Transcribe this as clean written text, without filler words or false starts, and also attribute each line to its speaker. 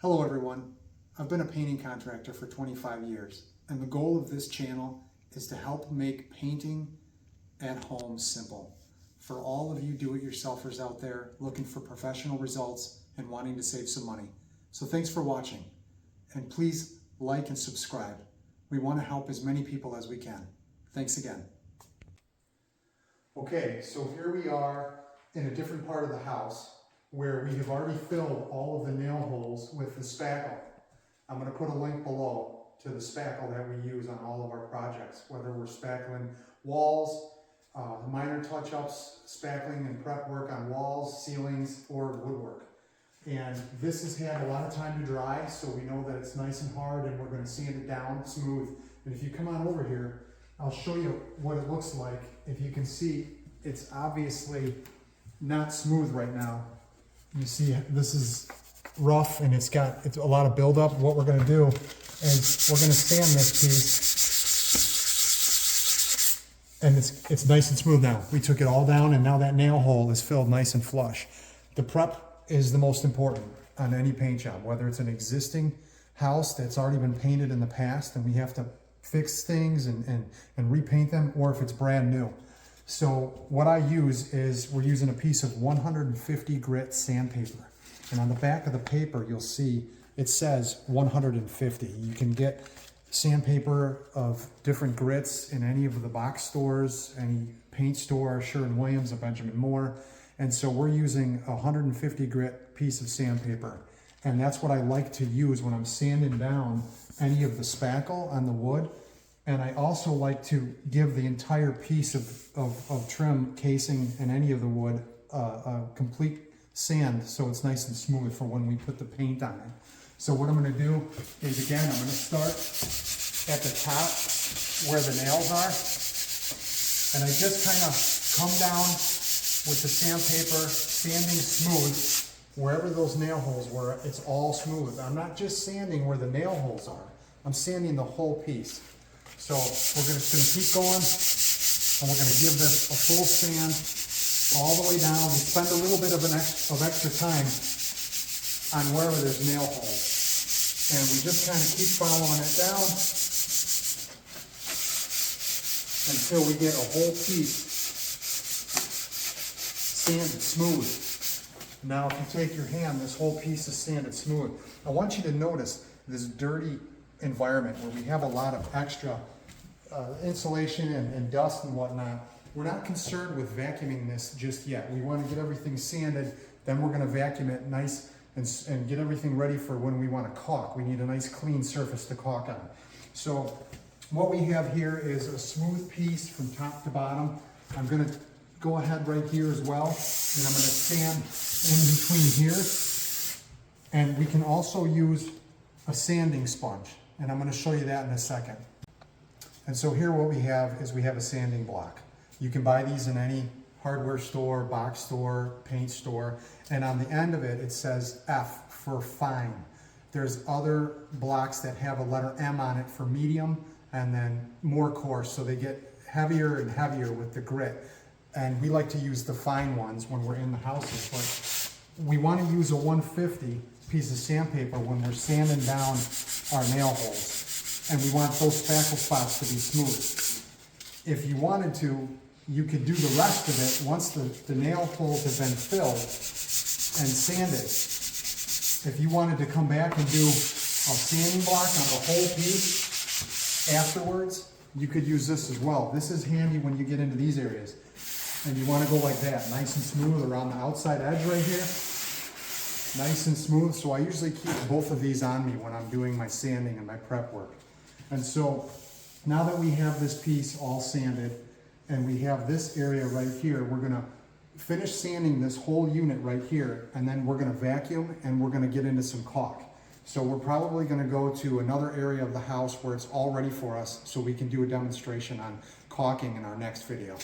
Speaker 1: Hello everyone, I've been a painting contractor for 25 years and the goal of this channel is to help make painting at home simple. For all of you do-it-yourselfers out there looking for professional results and wanting to save some money. So thanks for watching and please like and subscribe. We want to help as many people as we can. Thanks again. Okay, so here we are in a different part of the house where we have already filled all of the nail holes with the spackle. I'm going to put a link below to the spackle that we use on all of our projects, whether we're spackling walls, minor touch-ups, spackling and prep work on walls, ceilings, or woodwork. And this has had a lot of time to dry, so we know that it's nice and hard and we're going to sand it down smooth. And if you come on over here, I'll show you what it looks like. If you can see, it's obviously not smooth right now. You see, this is rough and it's a lot of buildup. What we're going to do is we're going to sand this piece, and it's nice and smooth now. We took it all down, and now that nail hole is filled nice and flush. The prep is the most important on any paint job, whether it's an existing house that's already been painted in the past and we have to fix things and repaint them, or if it's brand new. So what I use is we're using a piece of 150 grit sandpaper. And on the back of the paper, you'll see it says 150. You can get sandpaper of different grits in any of the box stores, any paint store, Sherwin-Williams or Benjamin Moore. And so we're using a 150 grit piece of sandpaper. And that's what I like to use when I'm sanding down any of the spackle on the wood. And I also like to give the entire piece of trim casing and any of the wood a complete sand so it's nice and smooth for when we put the paint on it. So what I'm going to do is, again, I'm going to start at the top where the nails are. And I just kind of come down with the sandpaper, sanding smooth wherever those nail holes were. It's all smooth. I'm not just sanding where the nail holes are. I'm sanding the whole piece. So we're just going to keep going, and we're going to give this a full sand all the way down. We spend a little bit of extra time on wherever there's nail holes. And we just kind of keep following it down until we get a whole piece sanded smooth. Now if you take your hand, this whole piece is sanded smooth. I want you to notice this dirty environment where we have a lot of extra insulation and dust and whatnot. We're not concerned with vacuuming this just yet. We want to get everything sanded, then we're going to vacuum it nice and get everything ready for when we want to caulk. We need a nice clean surface to caulk on. So what we have here is a smooth piece from top to bottom. I'm going to go ahead right here as well, and I'm going to sand in between here. And we can also use a sanding sponge, and I'm going to show you that in a second. And so here what we have is we have a sanding block. You can buy these in any hardware store, box store, paint store, and on the end of it, it says F for fine. There's other blocks that have a letter M on it for medium, and then more coarse, so they get heavier and heavier with the grit. And we like to use the fine ones when we're in the houses, but we want to use a 150 piece of sandpaper when we're sanding down our nail holes. And we want those spackle spots to be smooth. If you wanted to, you could do the rest of it once the nail holes have been filled and sanded. If you wanted to come back and do a sanding block on the whole piece afterwards, you could use this as well. This is handy when you get into these areas. And you want to go like that, nice and smooth around the outside edge right here. Nice and smooth. So I usually keep both of these on me when I'm doing my sanding and my prep work. And so now that we have this piece all sanded and we have this area right here, we're going to finish sanding this whole unit right here, and then we're going to vacuum and we're going to get into some caulk. So we're probably going to go to another area of the house where it's all ready for us so we can do a demonstration on caulking in our next video.